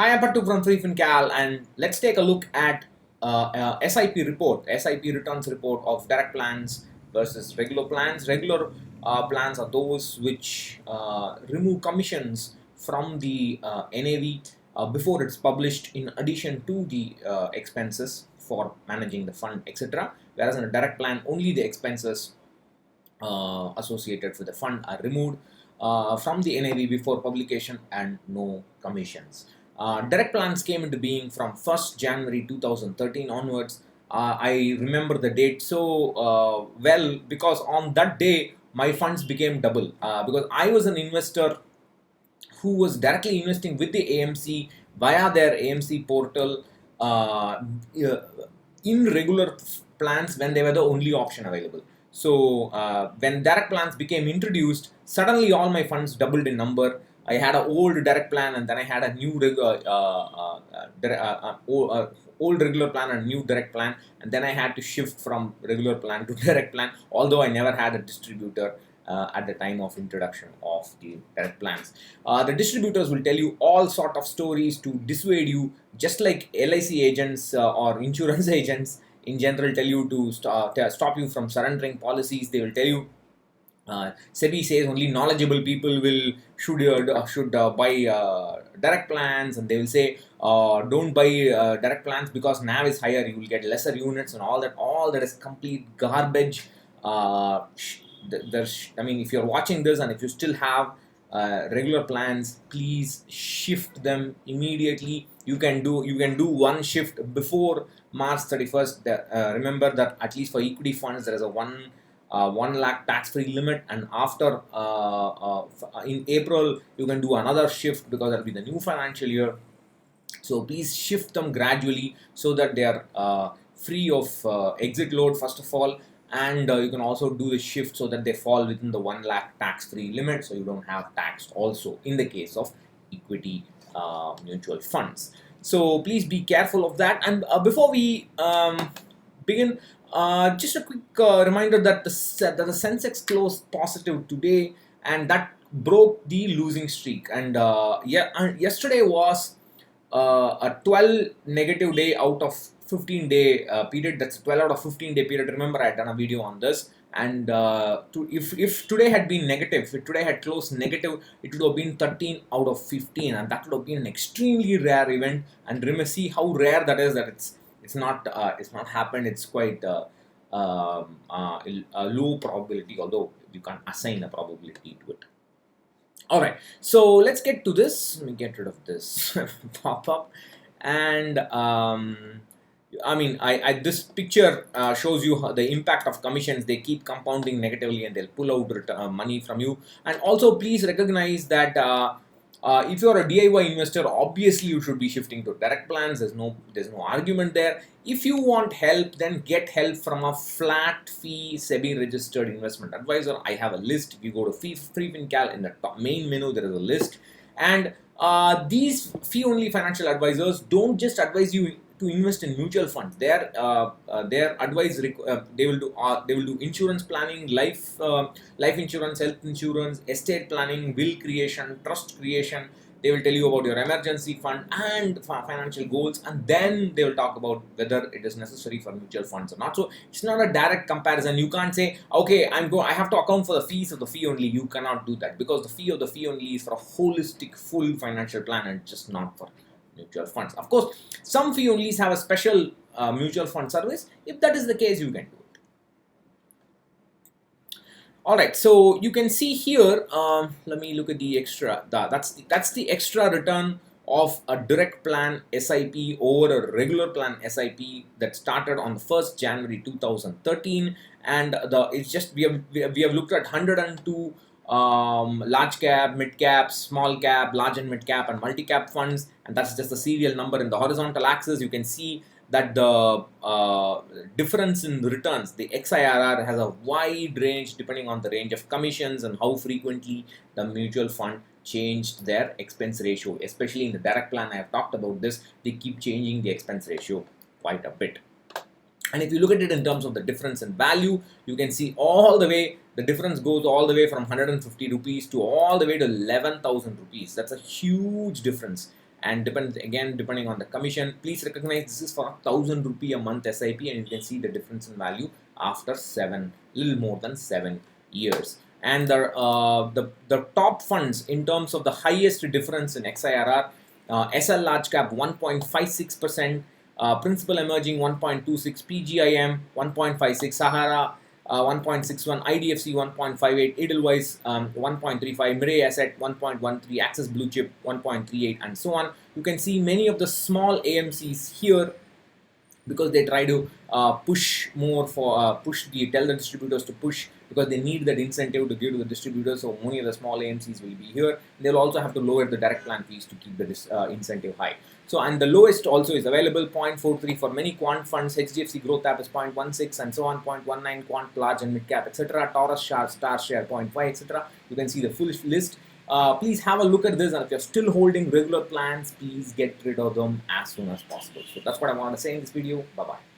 Hi, I'm Pattu from freefincal, and let's take a look at SIP report, SIP returns report of direct plans versus regular plans. Regular plans are those which remove commissions from the NAV before it's published, in addition to the expenses for managing the fund, etc. Whereas in a direct plan, only the expenses associated with the fund are removed from the NAV before publication, and no commissions. Direct plans came into being from 1st January 2013 onwards. I remember the date so well because on that day my funds became double because I was an investor who was directly investing with the AMC via their AMC portal in regular plans when they were the only option available. So when direct plans became introduced, suddenly all my funds doubled in number. I had an old direct plan, and then I had a new old regular plan and new direct plan, and then I had to shift from regular plan to direct plan. Although I never had a distributor at the time of introduction of the direct plans. The distributors will tell you all sort of stories to dissuade you, just like LIC agents or insurance agents in general tell you to stop you from surrendering policies. They will tell you SEBI says only knowledgeable people will should buy direct plans, and they will say don't buy direct plans because NAV is higher, you will get lesser units and all that. All that is complete garbage. I mean, if you're watching this and if you still have regular plans, please shift them immediately. You can do one shift before March 31st. Remember that at least for equity funds there is a 1 lakh tax-free limit, and after in April you can do another shift because that will be the new financial year. So please shift them gradually so that they are free of exit load first of all, and you can also do the shift so that they fall within the 1 lakh tax-free limit, so you don't have tax also in the case of equity mutual funds. So please be careful of that. And before we begin, just a quick reminder that the Sensex closed positive today, and that broke the losing streak. And yesterday was a 12 negative day out of 15-day period. That's 12 out of 15-day period. Remember, I had done a video on this. And if today had been negative, if today had closed negative, it would have been 13 out of 15, and that would have been an extremely rare event. And remember, see how rare that is. That it's not happened. It's quite a low probability, although you can't assign a probability to it. Alright, so let's get to this. Let me get rid of this pop-up. And I mean, this picture shows you how the impact of commissions. They keep compounding negatively, and they'll pull out money from you. And also, please recognize that if you're a DIY investor, obviously you should be shifting to direct plans. There's no argument there. If you want help, then get help from a flat fee SEBI registered investment advisor. I have a list. If you go to freefincal, in the top main menu there is a list, and these fee only financial advisors don't just advise you to invest in mutual funds. Their advice they will do insurance planning, life insurance, health insurance, estate planning, will creation, trust creation. They will tell you about your emergency fund and financial goals, and then they will talk about whether it is necessary for mutual funds or not. So it's not a direct comparison. You can't say, okay, I have to account for the fees of the fee only. You cannot do that, because the fee of the fee only is for a holistic, full financial plan, and just not for mutual funds. Of course, some fee onlys have a special mutual fund service. If that is the case, you can do it. Alright, so you can see here, let me look at the extra. That's the extra return of a direct plan SIP over a regular plan SIP that started on the 1st January 2013, and it's just we have looked at 102 large cap, mid cap, small cap, large and mid cap, and multi cap funds, and that's just the serial number. In the horizontal axis, you can see that the difference in returns, the XIRR, has a wide range depending on the range of commissions and how frequently the mutual fund changed their expense ratio. Especially in the direct plan, I have talked about this, they keep changing the expense ratio quite a bit. And if you look at it in terms of the difference in value, you can see all the way, the difference goes all the way from 150 rupees to all the way to 11,000 rupees. That's a huge difference. and depending on the commission. Please recognize this is for 1,000 rupee a month SIP, and you can see the difference in value after little more than 7 years. And the top funds in terms of the highest difference in XIRR, SL large cap 1.56%, principal emerging 1.26, PGIM 1.56, Sahara 1.61, IDFC 1.58, Edelweiss 1.35, Mirai Asset 1.13, Axis Blue Chip 1.38, and so on. You can see many of the small AMCs here, because they try to tell the distributors to push, because they need that incentive to give to the distributors. So many of the small AMCs will be here. They'll also have to lower the direct plan fees to keep the incentive high. So, and the lowest also is available, 0.43 for many quant funds. HDFC Growth App is 0.16 and so on, 0.19 quant large and mid cap, etc. Taurus Star Share 0.5, etc. You can see the full list. Please have a look at this, and if you're still holding regular plans, please get rid of them as soon as possible. So that's what I want to say in this video. Bye bye.